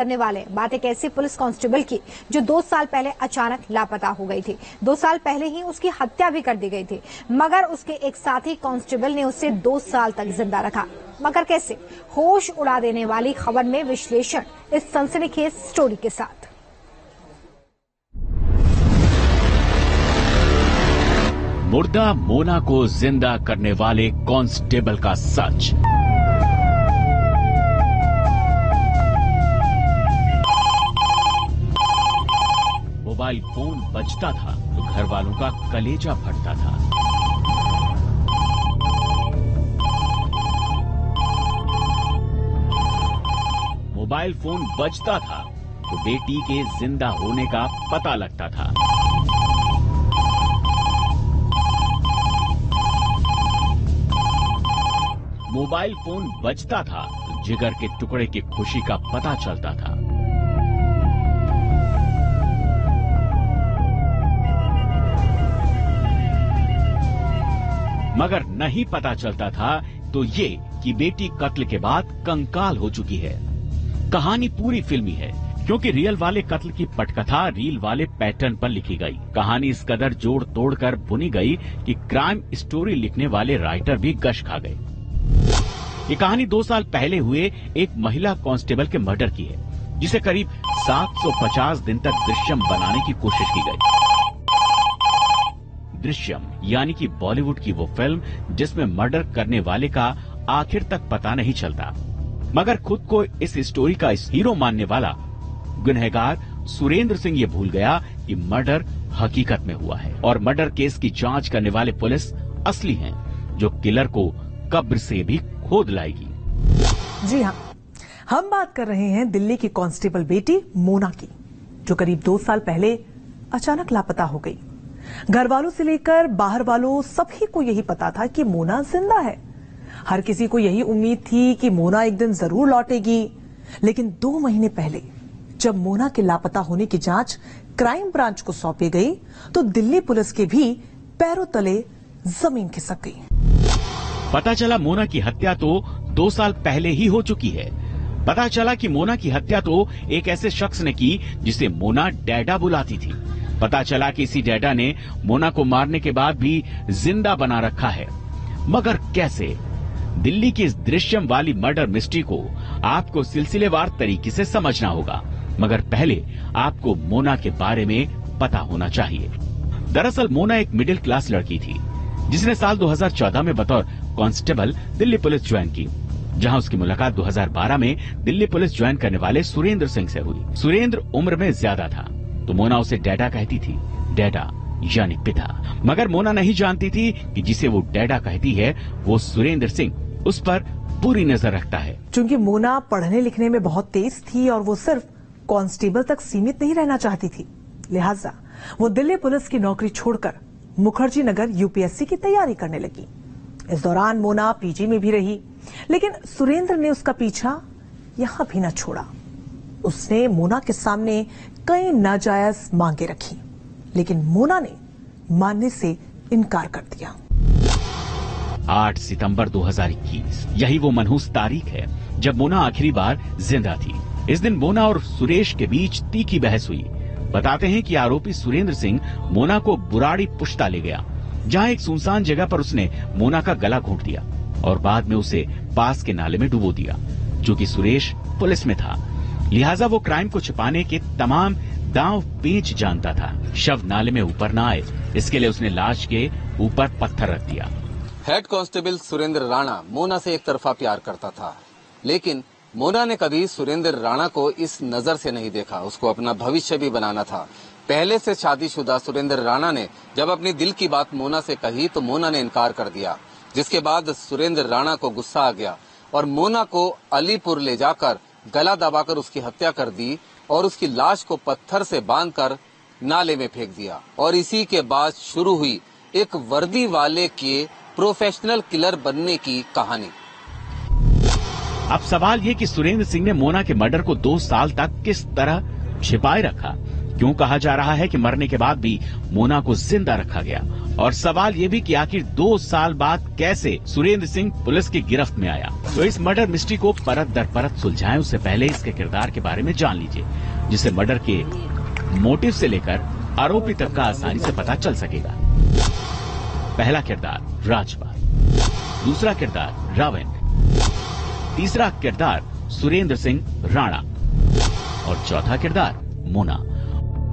करने वाले बात एक ऐसी पुलिस कांस्टेबल की जो 2 साल पहले अचानक लापता हो गई थी। 2 साल पहले ही उसकी हत्या भी कर दी गई थी, मगर उसके एक साथी कांस्टेबल ने उसे 2 साल तक जिंदा रखा। मगर कैसे? होश उड़ा देने वाली खबर में विश्लेषण इस सनसनीखेज स्टोरी के साथ। मुर्दा मोना को जिंदा करने वाले कांस्टेबल का सच। मोबाइल फोन बजता था तो घर वालों का कलेजा फटता था। मोबाइल फोन बजता था तो बेटी के जिंदा होने का पता लगता था। मोबाइल फोन बजता था तो जिगर के टुकड़े की खुशी का पता चलता था। मगर नहीं पता चलता था तो ये कि बेटी कत्ल के बाद कंकाल हो चुकी है। कहानी पूरी फिल्मी है क्योंकि रियल वाले कत्ल की पटकथा रील वाले पैटर्न पर लिखी गई। कहानी इस कदर जोड़ तोड़ कर बुनी गई कि क्राइम स्टोरी लिखने वाले राइटर भी गश खा गए। ये कहानी 2 साल पहले हुए एक महिला कांस्टेबल के मर्डर की है, जिसे करीब 750 दिन तक दृश्यम बनाने की कोशिश की गई। दृश्यम यानी कि बॉलीवुड की वो फिल्म जिसमें मर्डर करने वाले का आखिर तक पता नहीं चलता, मगर खुद को इस स्टोरी का हीरो मानने वाला गुनहगार सुरेंद्र सिंह ये भूल गया कि मर्डर हकीकत में हुआ है और मर्डर केस की जांच करने वाले पुलिस असली हैं, जो किलर को कब्र से भी खोद लाएगी। जी हाँ, हम बात कर रहे हैं दिल्ली की कांस्टेबल बेटी मोना की, जो करीब 2 साल पहले अचानक लापता हो गई। घर वालों से लेकर बाहर वालों सभी को यही पता था कि मोना जिंदा है। हर किसी को यही उम्मीद थी कि मोना एक दिन जरूर लौटेगी, लेकिन 2 महीने पहले जब मोना के लापता होने की जांच क्राइम ब्रांच को सौंपी गई तो दिल्ली पुलिस के भी पैरों तले जमीन खिसक गई। पता चला मोना की हत्या तो 2 साल पहले ही हो चुकी है। पता चला कि मोना की हत्या तो एक ऐसे शख्स ने की जिसे मोना डैडा बुलाती थी। पता चला कि इसी डैडा ने मोना को मारने के बाद भी जिंदा बना रखा है। मगर कैसे? दिल्ली की इस दृश्यम वाली मर्डर मिस्ट्री को आपको सिलसिलेवार तरीके से समझना होगा, मगर पहले आपको मोना के बारे में पता होना चाहिए। दरअसल मोना एक मिडिल क्लास लड़की थी जिसने साल 2014 में बतौर कांस्टेबल दिल्ली पुलिस ज्वाइन की, जहां उसकी मुलाकात 2012 में दिल्ली पुलिस ज्वाइन करने वाले सुरेंद्र सिंह से हुई। सुरेंद्र उम्र में ज्यादा था तो मोना उसे डैडा कहती थी, डैडा यानी पिता। मगर मोना नहीं जानती थी कि जिसे वो डैडा कहती है वो सुरेंद्र सिंह उस पर बुरी नजर रखता है। चूंकि मोना पढ़ने लिखने में बहुत तेज थी और वो सिर्फ कांस्टेबल तक सीमित नहीं रहना चाहती थी, लिहाजा वो दिल्ली पुलिस की नौकरी छोड़कर मुखर्जी नगर यूपीएससी की तैयारी करने लगी। इस दौरान मोना पीजी में भी रही, लेकिन सुरेंद्र ने उसका पीछा यहां भी न छोड़ा। उसने मोना के सामने कई नाजायज मांगे रखी, लेकिन मोना ने मानने से इनकार कर दिया। 8 सितंबर 2021 यही वो मनहूस तारीख है जब मोना आखिरी बार जिंदा थी। इस दिन मोना और सुरेश के बीच तीखी बहस हुई। बताते हैं कि आरोपी सुरेंद्र सिंह मोना को बुराड़ी पुश्ता ले गया, जहां एक सुनसान जगह पर उसने मोना का गला घोंट दिया और बाद में उसे पास के नाले में डुबो दिया। चूंकि सुरेश पुलिस में था, लिहाजा वो क्राइम को छिपाने के तमाम दांव पेच जानता था। शव नाले में ऊपर न आए, इसके लिए उसने लाश के ऊपर पत्थर रख दिया। हेड कांस्टेबल सुरेंद्र राणा मोना से एक तरफा प्यार करता था, लेकिन मोना ने कभी सुरेंद्र राणा को इस नजर से नहीं देखा। उसको अपना भविष्य भी बनाना था। पहले से शादीशुदा सुरेंद्र राणा ने जब अपनी दिल की बात मोना से कही तो मोना ने इनकार कर दिया, जिसके बाद सुरेंद्र राणा को गुस्सा आ गया और मोना को अलीपुर ले जाकर गला दबाकर उसकी हत्या कर दी और उसकी लाश को पत्थर से बांधकर नाले में फेंक दिया। और इसी के बाद शुरू हुई एक वर्दी वाले के प्रोफेशनल किलर बनने की कहानी। अब सवाल ये कि सुरेंद्र सिंह ने मोना के मर्डर को 2 साल तक किस तरह छिपाए रखा। क्यों कहा जा रहा है कि मरने के बाद भी मोना को जिंदा रखा गया? और सवाल ये भी कि आखिर 2 साल बाद कैसे सुरेंद्र सिंह पुलिस की गिरफ्त में आया? तो इस मर्डर मिस्ट्री को परत दर परत सुलझाएं उससे पहले इसके किरदार के बारे में जान लीजिए, जिससे मर्डर के मोटिव से लेकर आरोपी तक का आसानी से पता चल सकेगा। पहला किरदार राजपाल, दूसरा किरदार रावण, तीसरा किरदार सुरेंद्र सिंह राणा और चौथा किरदार मोना।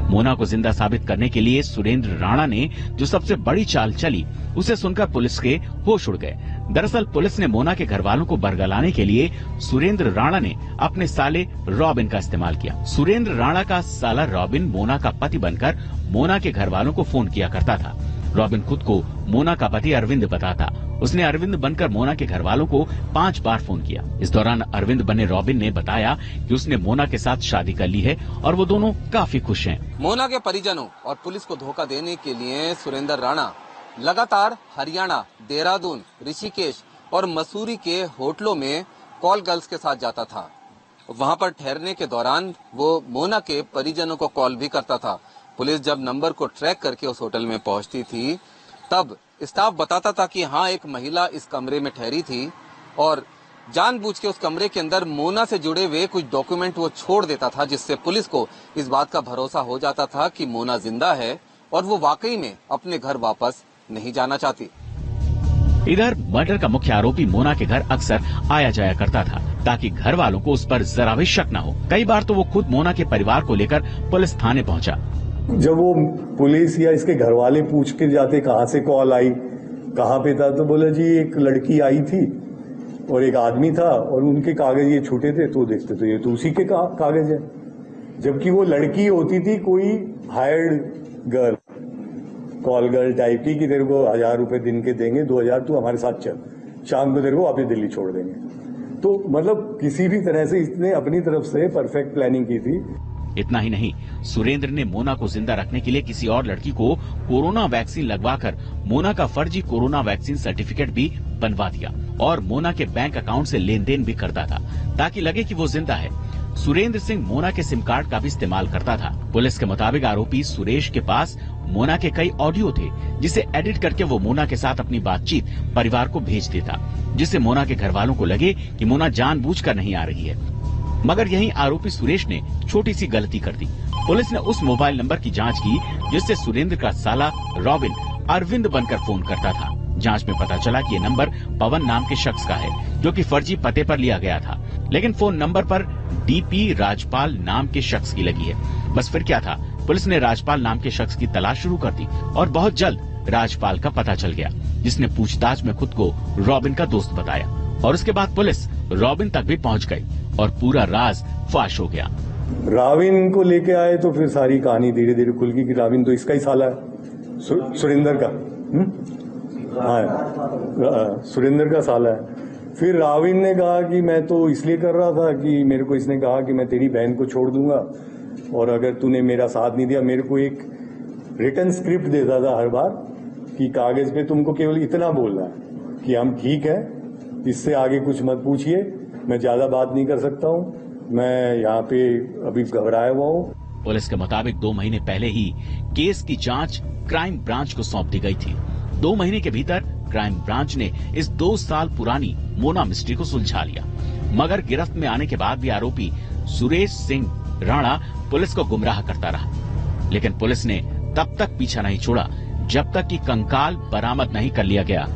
मोना को जिंदा साबित करने के लिए सुरेंद्र राणा ने जो सबसे बड़ी चाल चली, उसे सुनकर पुलिस के होश उड़ गए। दरअसल पुलिस ने मोना के घर वालों को बरगलाने के लिए सुरेंद्र राणा ने अपने साले रॉबिन का इस्तेमाल किया। सुरेंद्र राणा का साला रॉबिन मोना का पति बनकर मोना के घर वालों को फोन किया करता था। रॉबिन खुद को मोना का पति अरविंद बताता। उसने अरविंद बनकर मोना के घर वालों को 5 बार फोन किया। इस दौरान अरविंद बने रॉबिन ने बताया कि उसने मोना के साथ शादी कर ली है और वो दोनों काफी खुश हैं। मोना के परिजनों और पुलिस को धोखा देने के लिए सुरेंद्र राणा लगातार हरियाणा, देहरादून, ऋषिकेश और मसूरी के होटलों में कॉल गर्ल्स के साथ जाता था। वहां पर ठहरने के दौरान वो मोना के परिजनों को कॉल भी करता था। पुलिस जब नंबर को ट्रैक करके उस होटल में पहुंचती थी, तब स्टाफ बताता था कि हाँ, एक महिला इस कमरे में ठहरी थी और जानबूझ के उस कमरे के अंदर मोना से जुड़े हुए कुछ डॉक्यूमेंट वो छोड़ देता था, जिससे पुलिस को इस बात का भरोसा हो जाता था कि मोना जिंदा है और वो वाकई में अपने घर वापस नहीं जाना चाहती। इधर मर्डर का मुख्य आरोपी मोना के घर अक्सर आया जाया करता था ताकि घर वालों को उस पर जरा भी शक न हो। कई बार तो वो खुद मोना के परिवार को लेकर पुलिस थाने पहुंचा। जब वो पुलिस या इसके घर वाले पूछ के जाते कहाँ से कॉल आई, कहाँ पे था, तो बोला जी एक लड़की आई थी और एक आदमी था और उनके कागज ये छूटे थे, तो देखते तो ये तो उसी के कागज है। जबकि वो लड़की होती थी कोई hired girl, call girl type की, कि तेरे को 1000 रुपए दिन के देंगे, 2000 तू हमारे साथ चल, शाम को तेरे को वापस दिल्ली छोड़ देंगे। तो मतलब किसी भी तरह से इसने अपनी तरफ से परफेक्ट प्लानिंग की थी। इतना ही नहीं, सुरेंद्र ने मोना को जिंदा रखने के लिए किसी और लड़की को कोरोना वैक्सीन लगवाकर मोना का फर्जी कोरोना वैक्सीन सर्टिफिकेट भी बनवा दिया और मोना के बैंक अकाउंट से लेन देन भी करता था ताकि लगे कि वो जिंदा है। सुरेंद्र सिंह मोना के सिम कार्ड का भी इस्तेमाल करता था। पुलिस के मुताबिक आरोपी सुरेश के पास मोना के कई ऑडियो थे, जिसे एडिट करके वो मोना के साथ अपनी बातचीत परिवार को भेज देता, जिससे मोना के घर वालों को लगे कि मोना जानबूझकर नहीं आ रही है। मगर यहीं आरोपी सुरेश ने छोटी सी गलती कर दी। पुलिस ने उस मोबाइल नंबर की जांच की जिससे सुरेंद्र का साला रॉबिन अरविंद बनकर फोन करता था। जांच में पता चला कि ये नंबर पवन नाम के शख्स का है, जो कि फर्जी पते पर लिया गया था, लेकिन फोन नंबर पर डीपी राजपाल नाम के शख्स की लगी है। बस फिर क्या था, पुलिस ने राजपाल नाम के शख्स की तलाश शुरू कर दी और बहुत जल्द राजपाल का पता चल गया, जिसने पूछताछ में खुद को रॉबिन का दोस्त बताया और उसके बाद पुलिस रॉबिन तक भी पहुंच गई और पूरा राज फाश हो गया। राविन को लेके आए तो फिर सारी कहानी धीरे धीरे खुल गई कि राविन तो इसका ही साला है, सुरेंद्र का। हाँ, सुरेंद्र का साला है। फिर राविन ने कहा कि मैं तो इसलिए कर रहा था कि मेरे को इसने कहा कि मैं तेरी बहन को छोड़ दूंगा और अगर तूने मेरा साथ नहीं दिया, मेरे को एक रिटन स्क्रिप्ट देता था हर बार कि कागज पे तुमको केवल इतना बोलना है कि हम ठीक है, इससे आगे कुछ मत पूछिए, मैं ज्यादा बात नहीं कर सकता हूँ, मैं यहाँ पे अभी घबराया हुआ हूँ। पुलिस के मुताबिक 2 महीने पहले ही केस की जांच क्राइम ब्रांच को सौंप दी गई थी। 2 महीने के भीतर क्राइम ब्रांच ने इस 2 साल पुरानी मोना मिस्ट्री को सुलझा लिया। मगर गिरफ्त में आने के बाद भी आरोपी सुरेश सिंह राणा पुलिस को गुमराह करता रहा, लेकिन पुलिस ने तब तक पीछा नहीं छोड़ा जब तक कि कंकाल बरामद नहीं कर लिया गया।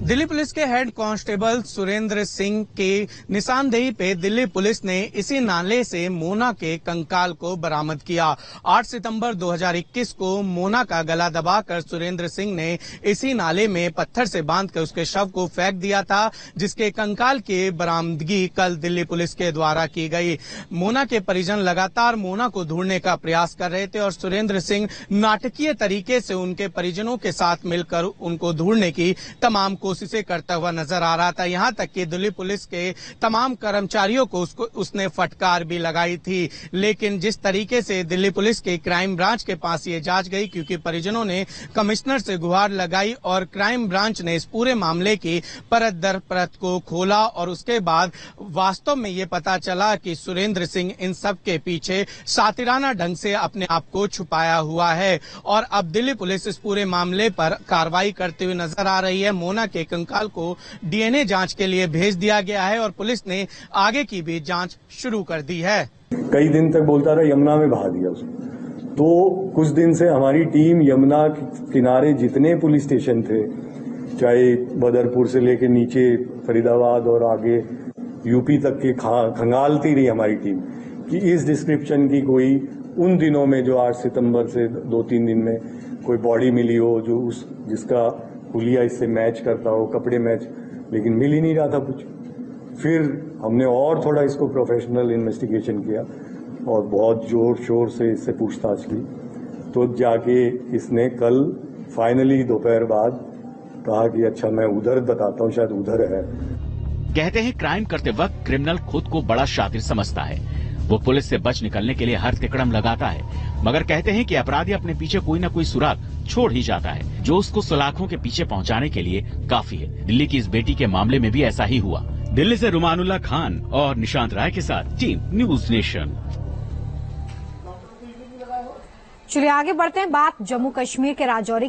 दिल्ली पुलिस के हेड कांस्टेबल सुरेंद्र सिंह की निशानदेही पे दिल्ली पुलिस ने इसी नाले से मोना के कंकाल को बरामद किया। 8 सितंबर 2021 को मोना का गला दबाकर सुरेंद्र सिंह ने इसी नाले में पत्थर से बांधकर उसके शव को फेंक दिया था, जिसके कंकाल की बरामदगी कल दिल्ली पुलिस के द्वारा की गई। मोना के परिजन लगातार मोना को ढूंढने का प्रयास कर रहे थे और सुरेंद्र सिंह नाटकीय तरीके से उनके परिजनों के साथ मिलकर उनको ढूंढने की तमाम कोशिशें करता हुआ नजर आ रहा था। यहाँ तक कि दिल्ली पुलिस के तमाम कर्मचारियों को उसने फटकार भी लगाई थी। लेकिन जिस तरीके से दिल्ली पुलिस के क्राइम ब्रांच के पास ये जांच गई, क्योंकि परिजनों ने कमिश्नर से गुहार लगाई और क्राइम ब्रांच ने इस पूरे मामले की परत दर परत को खोला और उसके बाद वास्तव में ये पता चला कि सुरेंद्र सिंह इन सब के पीछे सातिराना ढंग से अपने आप को छुपाया हुआ है। और अब दिल्ली पुलिस इस पूरे मामले पर कार्रवाई करते हुए नजर आ रही है। मोना के कंकाल को डीएनए जांच के लिए भेज दिया गया है और पुलिस ने आगे की भी जांच शुरू कर दी है। कई दिन तक बोलता रहा यमुना में बहा दिया उसको। तो कुछ दिन से हमारी टीम यमुना किनारे जितने पुलिस स्टेशन थे, चाहे बदरपुर से लेके नीचे फरीदाबाद और आगे यूपी तक के खंगालती रही हमारी टीम कि इस डिस्क्रिप्शन की कोई उन दिनों में जो 8 सितंबर से 2-3 दिन में कोई बॉडी मिली हो जो जिसका हुलिया इससे मैच करता हो, कपड़े मैच, लेकिन मिल ही नहीं रहा था कुछ। फिर हमने और थोड़ा इसको प्रोफेशनल इन्वेस्टिगेशन किया और बहुत जोर शोर से इससे पूछताछ की, तो जाके इसने कल फाइनली दोपहर बाद कहा कि अच्छा मैं उधर बताता हूँ, शायद उधर है। कहते हैं क्राइम करते वक्त क्रिमिनल खुद को बड़ा शातिर समझता है। वो पुलिस से बच निकलने के लिए हर तिकड़म लगाता है, मगर कहते हैं कि अपराधी अपने पीछे कोई न कोई सुराग छोड़ ही जाता है, जो उसको सलाखों के पीछे पहुंचाने के लिए काफी है। दिल्ली की इस बेटी के मामले में भी ऐसा ही हुआ। दिल्ली से रुमानुल्लाह खान और निशांत राय के साथ टीम न्यूज नेशन। चलिए आगे बढ़ते हैं। बात जम्मू कश्मीर के राजौरी